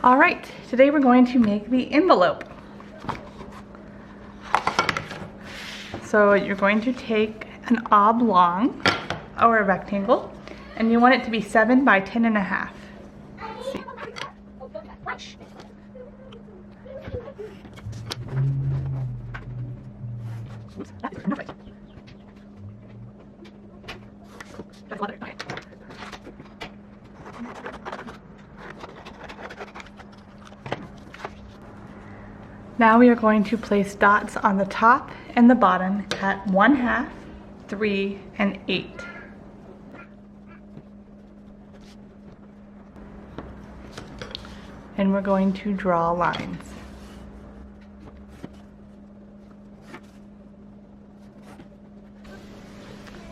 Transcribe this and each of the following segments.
All right, today we're going to make the envelope. So you're going to take an oblong or a rectangle, and you want it to be 7 by 10.5. Let's see. Now we are going to place dots on the top and the bottom at 1/2, 3, and 8. And we're going to draw lines.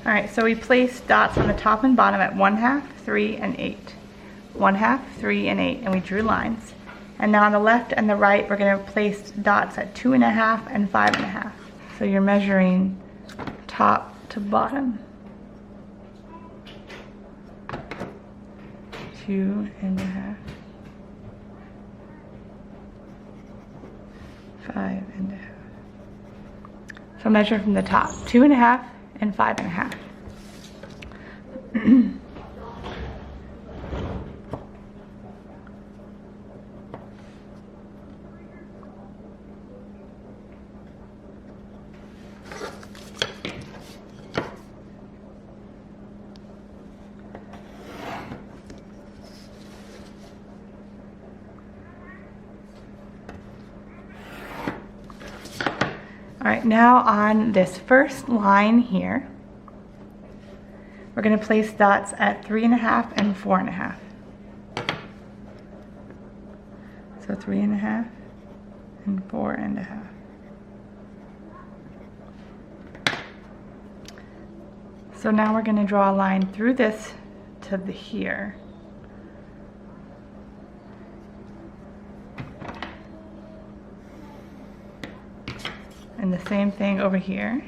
Alright, so we place dots on the top and bottom at 1/2, 3, and 8. 1/2, 3, and 8, and we drew lines. And now on the left and the right, we're going to place dots at 2.5 and 5.5. So you're measuring top to bottom. 2.5, 5.5. So measure from the top, 2.5 and 5.5. All right, now on this first line here, we're going to place dots at 3.5 and 4.5. So 3.5 and 4.5. So now we're going to draw a line through this to the here. And the same thing over here,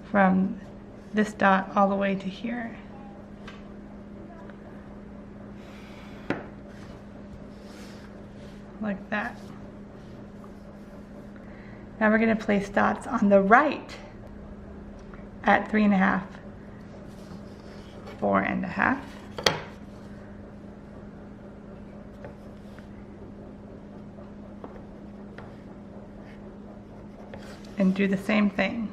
from this dot all the way to here. Like that. Now we're going to place dots on the right at 3.5, 4.5. And do the same thing.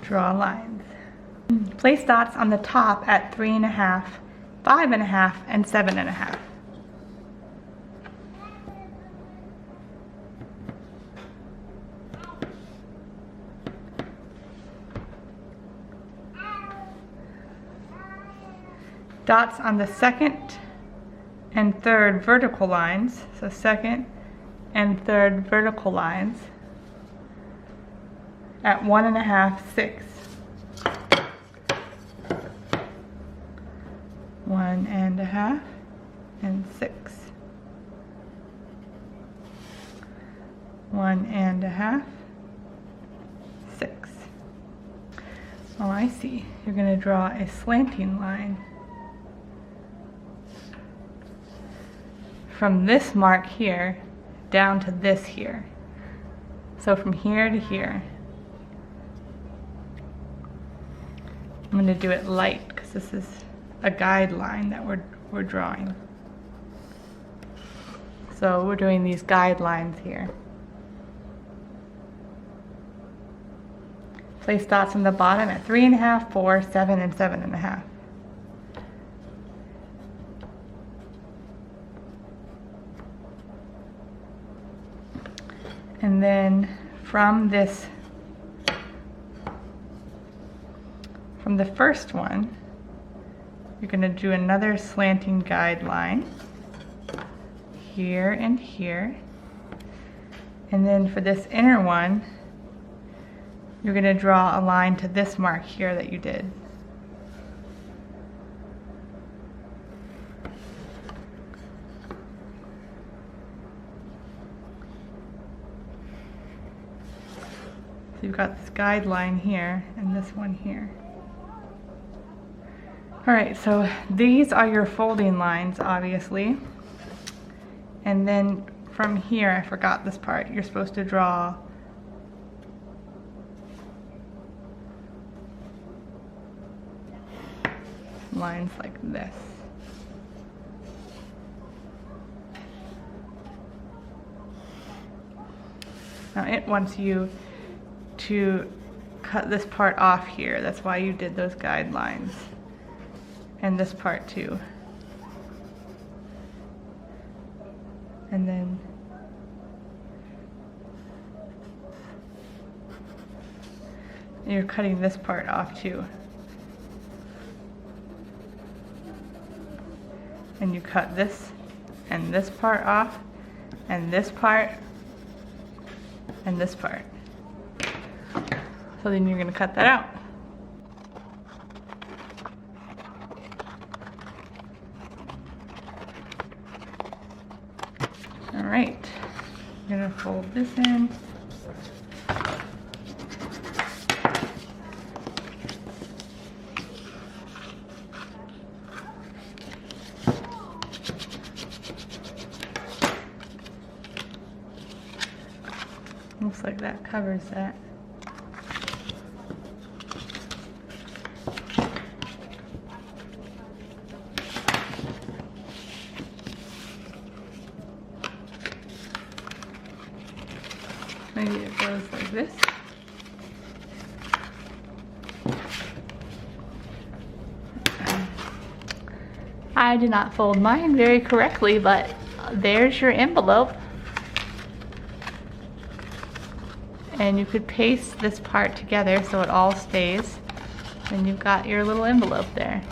Draw lines. Place dots on the top at 3.5, 5.5, and 7.5. Dots on the second and third vertical lines, so second and third vertical lines at 1.5, 6. 1.5 and 6. 1.5, 6. Oh, I see. You're going to draw a slanting line from this mark here down to this here. So from here to here. I'm going to do it light because this is a guideline that we're drawing. So we're doing these guidelines here. Place dots on the bottom at 3.5, 4, 7, and 7.5. And then from this, from the first one, you're going to do another slanting guideline here and here. And then for this inner one, you're going to draw a line to this mark here that you did. you've got this guideline here and this one here. All right, so these are your folding lines, obviously. And then from here, I forgot this part, you're supposed to draw lines like this. Now it wants you to cut this part off here. That's why you did those guidelines. And this part too. And then you're cutting this part off too. And you cut this and this part off, and this part, and this part. So then you're going to cut that out. All right, I'm going to fold this in. Looks like that covers that. Maybe it goes like this. I did not fold mine very correctly, but there's your envelope. And you could paste this part together so it all stays. And you've got your little envelope there.